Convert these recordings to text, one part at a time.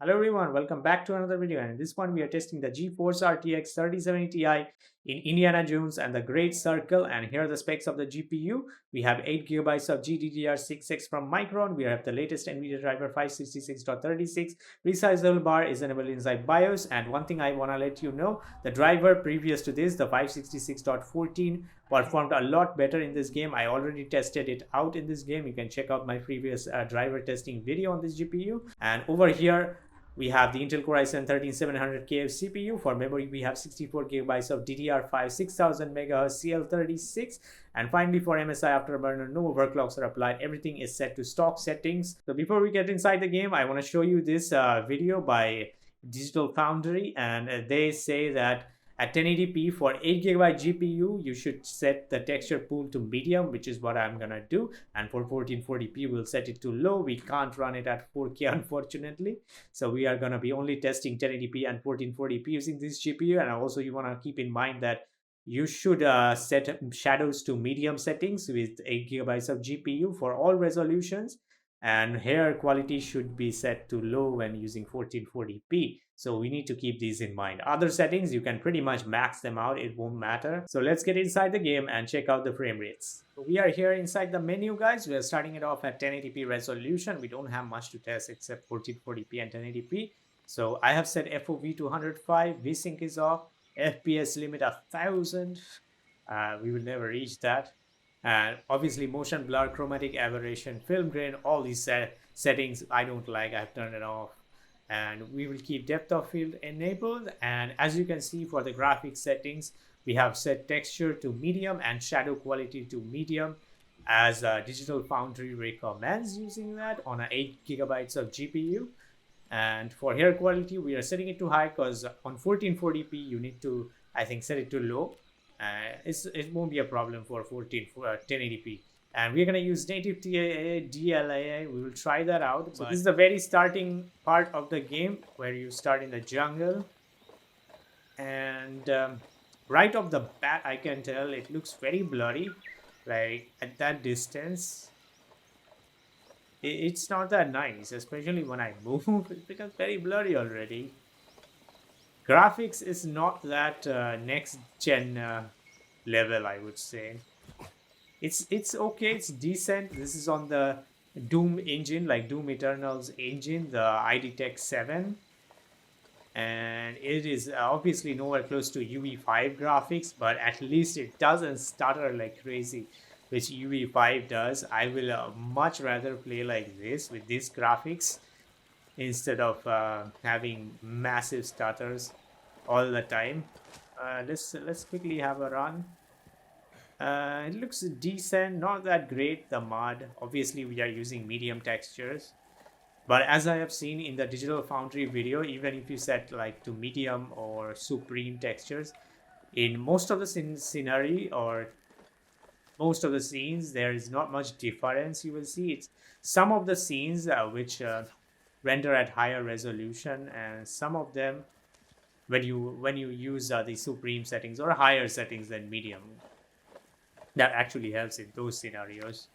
Hello everyone, welcome back to another video, and in this one we are testing the GeForce RTX 3070 Ti in Indiana Jones and the Great Circle. And here are the specs of the GPU. We have 8 GB of GDDR6X from Micron. We have the latest NVIDIA driver 566.36. Resizable bar is enabled inside BIOS. And one thing I want to let you know, the driver previous to this, the 566.14, performed a lot better in this game. I already tested it out in this game. You can check out my previous driver testing video on this GPU. And over here we have the Intel Core i7-13700K CPU. For memory, we have 64 GB of DDR5 6000 MHz CL36. And finally, for MSI Afterburner, no overclocks are applied. Everything is set to stock settings. So before we get inside the game, I want to show you this video by Digital Foundry, and they say that at 1080p for 8 GB GPU, you should set the texture pool to medium, which is what I'm gonna do. And for 1440p, we'll set it to low. We can't run it at 4K, unfortunately. So we are gonna be only testing 1080p and 1440p using this GPU. And also you wanna keep in mind that you should set shadows to medium settings with 8 GB of GPU for all resolutions. And hair quality should be set to low when using 1440p. So we need to keep these in mind. Other settings, you can pretty much max them out. It won't matter. So let's get inside the game and check out the frame rates. So we are here inside the menu, guys. We are starting it off at 1080p resolution. We don't have much to test except 1440p and 1080p. So I have set FOV to 105. VSync is off. FPS limit 1000. We will never reach that. And obviously motion blur, chromatic aberration, film grain, all these settings I don't like. I've turned it off. And we will keep depth of field enabled. And as you can see, for the graphics settings, we have set texture to medium and shadow quality to medium, as Digital Foundry recommends using that on an 8 GB of GPU. And for hair quality, we are setting it to high because on 1440p you need to, I think, set it to low. It won't be a problem for 1080p. And we're going to use native DLAA. We will try that out. So this is the very starting part of the game where you start in the jungle. And right off the bat, I can tell it looks very blurry. Like at that distance, it's not that nice, especially when I move. It becomes very blurry already. Graphics is not that next gen level, I would say. It's okay, it's decent. This is on the Doom engine, like Doom Eternal's engine, the ID Tech 7. And it is obviously nowhere close to UE5 graphics, but at least it doesn't stutter like crazy, which UE5 does. I will much rather play like this with these graphics instead of having massive stutters all the time. Let's quickly have a run. It looks decent, not that great. The mod, obviously we are using medium textures, but as I have seen in the Digital Foundry video, even if you set like to medium or supreme textures, in most of the scenery or most of the scenes, there is not much difference. You will see it's some of the scenes which render at higher resolution, and some of them when you use the supreme settings or higher settings than medium, that actually helps in those scenarios.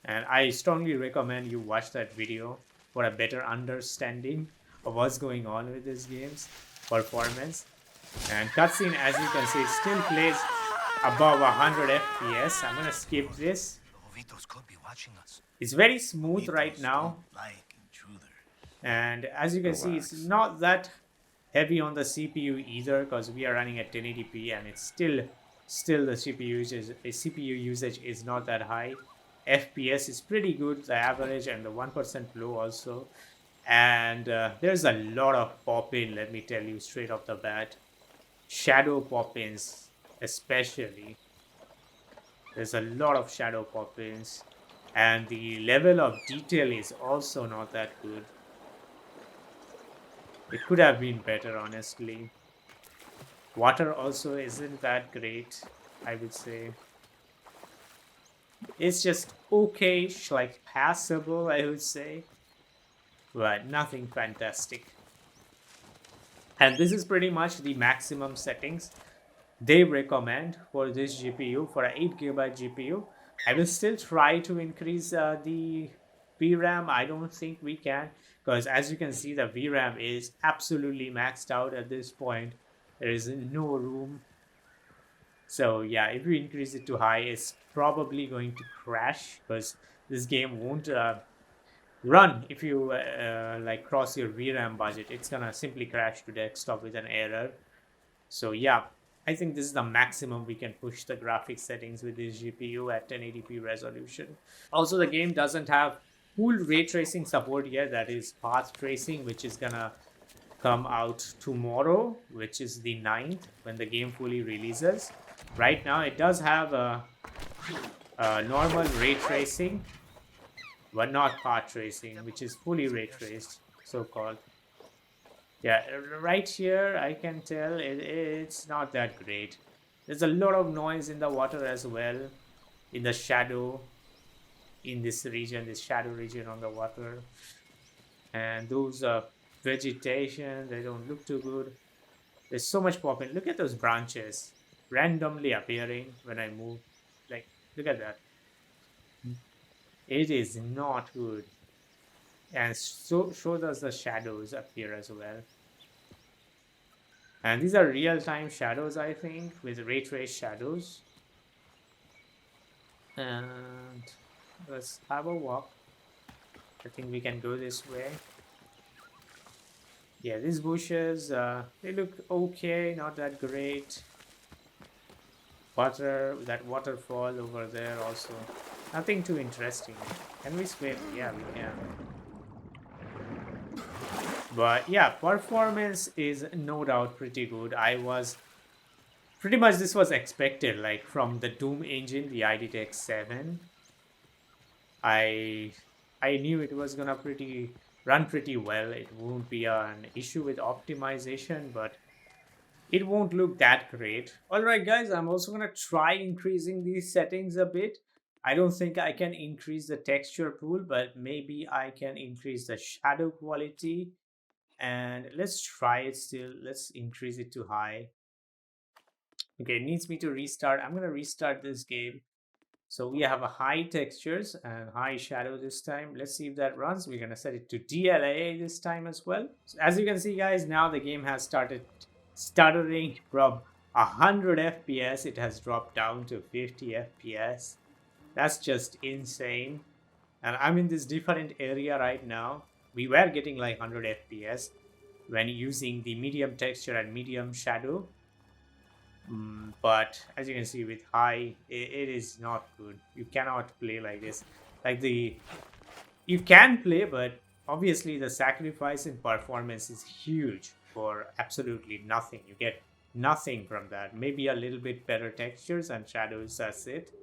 And I strongly recommend you watch that video for a better understanding of what's going on with this game's performance. And cutscene, as you can see, still plays above 100 FPS. I'm gonna skip this. It's very smooth right now, and as you can see, it's not that heavy on the CPU either, because we are running at 1080p and it's still the CPU usage is not that high. FPS is pretty good, the average, and the 1% low also. And there's a lot of pop-in, let me tell you straight off the bat. Shadow pop-ins especially. There's a lot of shadow pop-ins, and the level of detail is also not that good. It could have been better, honestly. Water also isn't that great, I would say. It's just okay, like passable, I would say, but nothing fantastic. And this is pretty much the maximum settings they recommend for this GPU, for an 8 GB GPU. I will still try to increase the VRAM, I don't think we can, because as you can see, the VRAM is absolutely maxed out at this point. There is no room. So yeah, if you increase it to high, it's probably going to crash, because this game won't run if you like cross your VRAM budget. It's gonna simply crash to desktop with an error. So yeah, I think this is the maximum we can push the graphics settings with this GPU at 1080p resolution. Also, the game doesn't have full ray tracing support yet. That is path tracing, which is gonna come out tomorrow, which is the 9th, when the game fully releases. Right now it does have a normal ray tracing, but not path tracing, which is fully ray traced, so called. Yeah, right here I can tell it's not that great. There's a lot of noise in the water as well, in the shadow, in this region, this shadow region on the water. And those vegetation, they don't look too good. There's so much popping. Look at those branches randomly appearing when I move. Like, look at that. It is not good. And so does the shadows appear as well. And these are real-time shadows, I think, with ray trace shadows. And let's have a walk. I think we can go this way. Yeah, these bushes, they look okay, not that great. Water, that waterfall over there also. Nothing too interesting. Can we swim? Yeah, we can. But yeah, performance is no doubt pretty good. Pretty much this was expected, like from the Doom engine, the ID.Tech 7. I knew it was gonna run pretty well. It won't be an issue with optimization, but it won't look that great. Alright guys, I'm also gonna try increasing these settings a bit. I don't think I can increase the texture pool, but maybe I can increase the shadow quality. And let's try it still. Let's increase it to high. Okay, it needs me to restart. I'm gonna restart this game. So we have a high textures and high shadow this time. Let's see if that runs. We're gonna set it to DLAA this time as well. So as you can see guys, now the game has started stuttering from 100 FPS. It has dropped down to 50 FPS. That's just insane. And I'm in this different area right now. We were getting like 100 FPS when using the medium texture and medium shadow. But as you can see with high, it is not good. You cannot play like this. You can play, but obviously the sacrifice in performance is huge for absolutely nothing. You get nothing from that. Maybe a little bit better textures and shadows, that's it.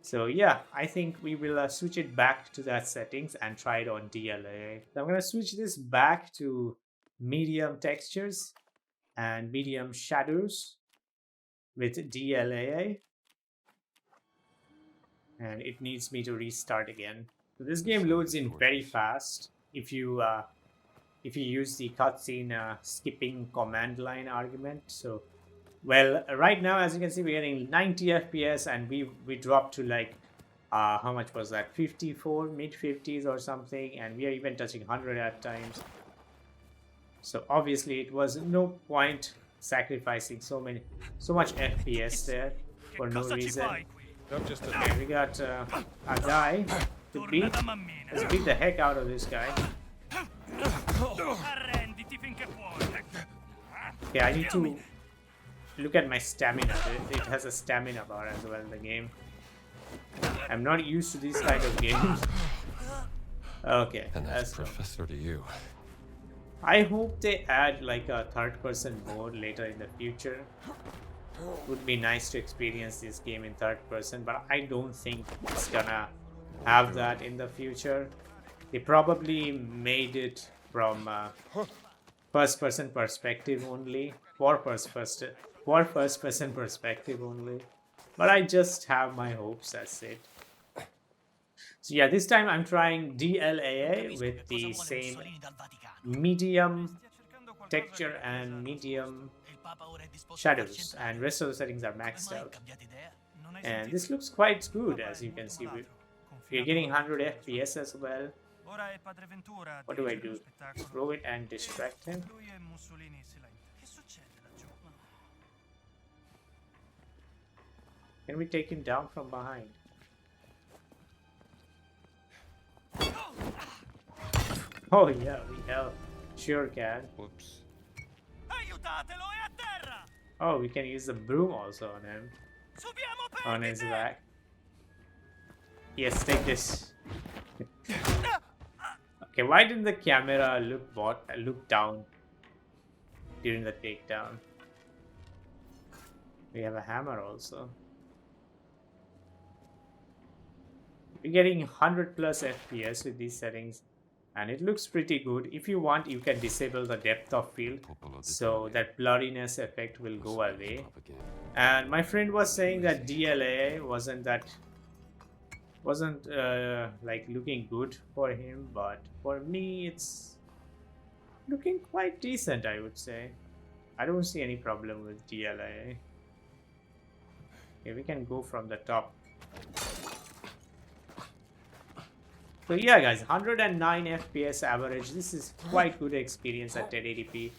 So yeah, I think we will switch it back to that settings and try it on DLAA. So I'm going to switch this back to medium textures and medium shadows with DLAA. And it needs me to restart again. So this game loads in very fast if you use the cutscene skipping command line argument. So well, right now, as you can see, we're getting 90 FPS, and we dropped to like, how much was that? 54, mid-50s or something, and we are even touching 100 at times. So obviously, it was no point sacrificing so much FPS there for no reason. Okay, we got a guy to beat. Let's beat the heck out of this guy. Okay, I need to look at my stamina. It has a stamina bar as well in the game. I'm not used to these kind of games. Okay, And that's Professor to you. I hope they add like a third-person mode later in the future. Would be nice to experience this game in third person, but I don't think it's gonna have that in the future. They probably made it from first-person perspective only, for first-person perspective only. But I just have my hopes, that's it. So yeah, this time I'm trying DLAA with the same medium texture and medium shadows, and rest of the settings are maxed out. And this looks quite good, as you can see. We're getting 100 FPS as well. What do I do? Throw it and distract him? Can we take him down from behind? Oh yeah, we have. Sure can. Whoops. Oh, we can use the broom also on him. On his back. Yes, take this. Okay, why didn't the camera look down during the takedown? We have a hammer also. We're getting 100 plus FPS with these settings, and it looks pretty good. If you want, you can disable the depth of field, so that blurriness effect will go away. And my friend was saying that DLAA wasn't like looking good for him, but for me it's looking quite decent, I would say. I don't see any problem with DLAA. Okay, we can go from the top. So yeah guys, 109 FPS average. This is quite good experience at 1080p.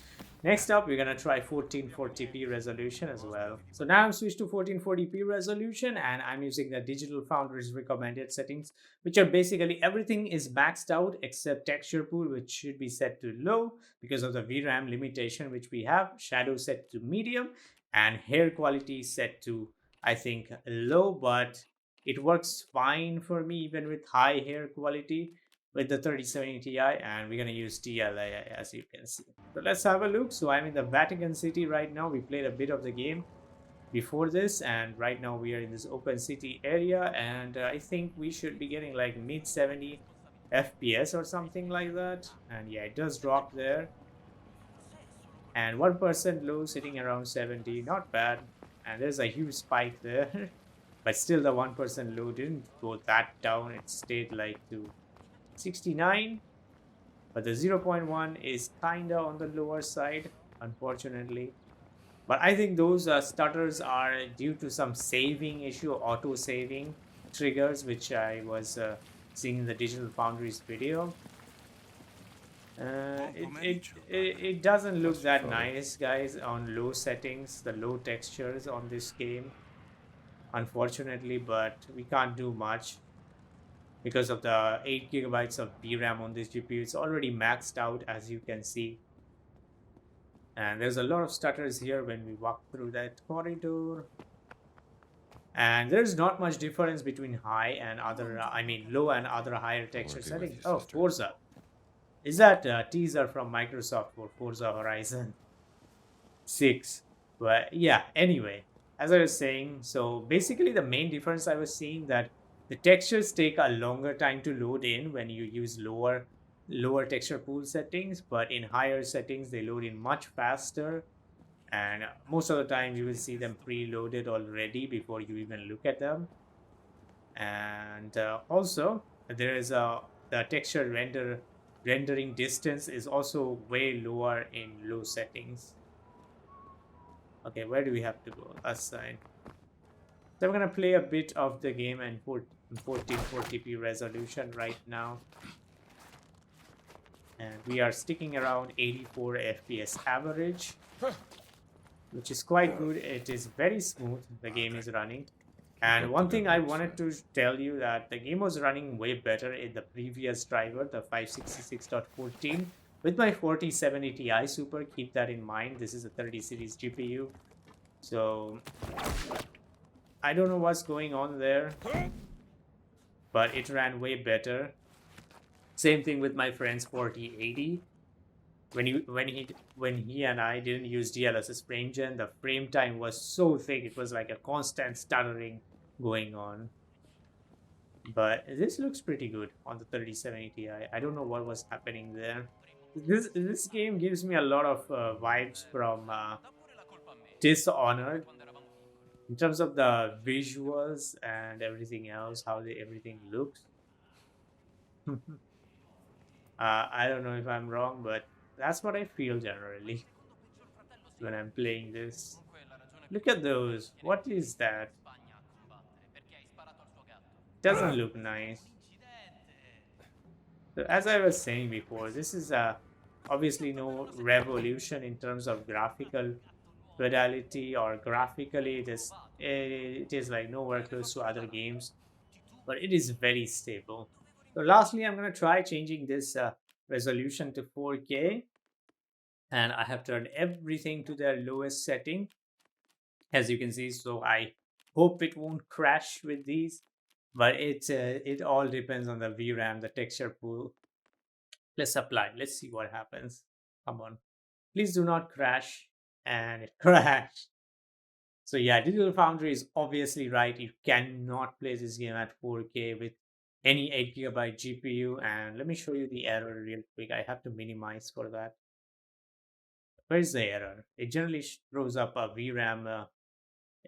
Next up, we're gonna try 1440p resolution as well. So now I'm switched to 1440p resolution, and I'm using the Digital Foundry's recommended settings, which are basically everything is maxed out except texture pool, which should be set to low because of the VRAM limitation which we have, shadow set to medium, and hair quality set to, I think, low, but it works fine for me even with high hair quality with the 3070 Ti, and we're gonna use DLAA as you can see. So let's have a look. So I'm in the Vatican City right now. We played a bit of the game before this, and right now we are in this open city area, and I think we should be getting like mid 70 FPS or something like that. And yeah, it does drop there. And 1% low, sitting around 70, not bad. And there's a huge spike there. But still the 1% low didn't go that down. It stayed like to 69, but the 0.1 is kinda on the lower side, unfortunately. But I think those stutters are due to some saving issue, auto saving triggers, which I was seeing in the Digital Foundry's video. It doesn't look that nice, guys, on low settings, the low textures on this game, unfortunately, but we can't do much because of the 8 gigabytes of VRAM on this GPU. It's already maxed out, as you can see, and there's a lot of stutters here when we walk through that corridor, and there's not much difference between high and other low and other higher texture settings. Oh, Forza, is that a teaser from Microsoft for Forza Horizon 6? But yeah, anyway, as I was saying, so basically the main difference I was seeing that the textures take a longer time to load in when you use lower texture pool settings, but in higher settings they load in much faster, and most of the time you will see them preloaded already before you even look at them. And also there is the texture rendering distance is also way lower in low settings. Okay, where do we have to go? Assign. So I'm gonna play a bit of the game in 1440p resolution right now, and we are sticking around 84 FPS average, which is quite good. It is very smooth, the game is running. And one thing I wanted to tell you, that the game was running way better in the previous driver, the 566.14, with my 4070 Ti Super. Keep that in mind. This is a 30 series GPU, so I don't know what's going on there, but it ran way better. Same thing with my friend's 4080. When he and I didn't use DLSS frame gen, the frame time was so thick, it was like a constant stuttering going on. But this looks pretty good on the 3070 Ti. I don't know what was happening there. This game gives me a lot of vibes from Dishonored in terms of the visuals and everything else, how everything looks. I don't know if I'm wrong, but that's what I feel generally when I'm playing this. Look at those. What is that? Doesn't look nice. So as I was saying before, this is obviously no revolution in terms of graphical fidelity, or graphically it is like nowhere close to other games, but it is very stable. So lastly, I'm going to try changing this resolution to 4K, and I have turned everything to their lowest setting, as you can see. So I hope it won't crash with these, but it all depends on the VRAM, the texture pool. Let's apply. Let's see what happens. Come on, please do not crash. And it crashed. So yeah, Digital Foundry is obviously right. You cannot play this game at 4K with any 8 GB GPU. And let me show you the error real quick. I have to minimize for that. Where's the error? It generally throws up a VRAM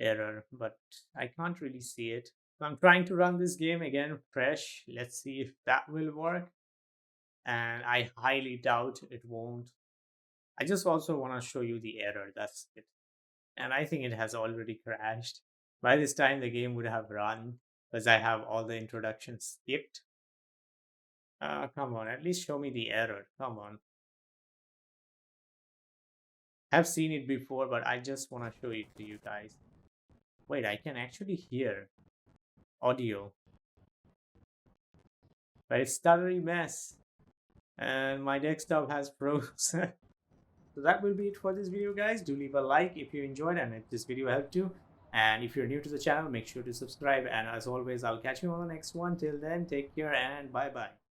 error, but I can't really see it. So I'm trying to run this game again fresh. Let's see if that will work. And I highly doubt it won't. I just also want to show you the error. That's it. And I think it has already crashed. By this time, the game would have run because I have all the introductions skipped. Come on, at least show me the error. Come on. I've seen it before, but I just want to show it to you guys. Wait, I can actually hear audio, but it's stuttery mess. And my desktop has frozen. So that will be it for this video, guys. Do leave a like if you enjoyed and if this video helped you. And if you're new to the channel, make sure to subscribe. And as always, I'll catch you on the next one. Till then, take care and bye-bye.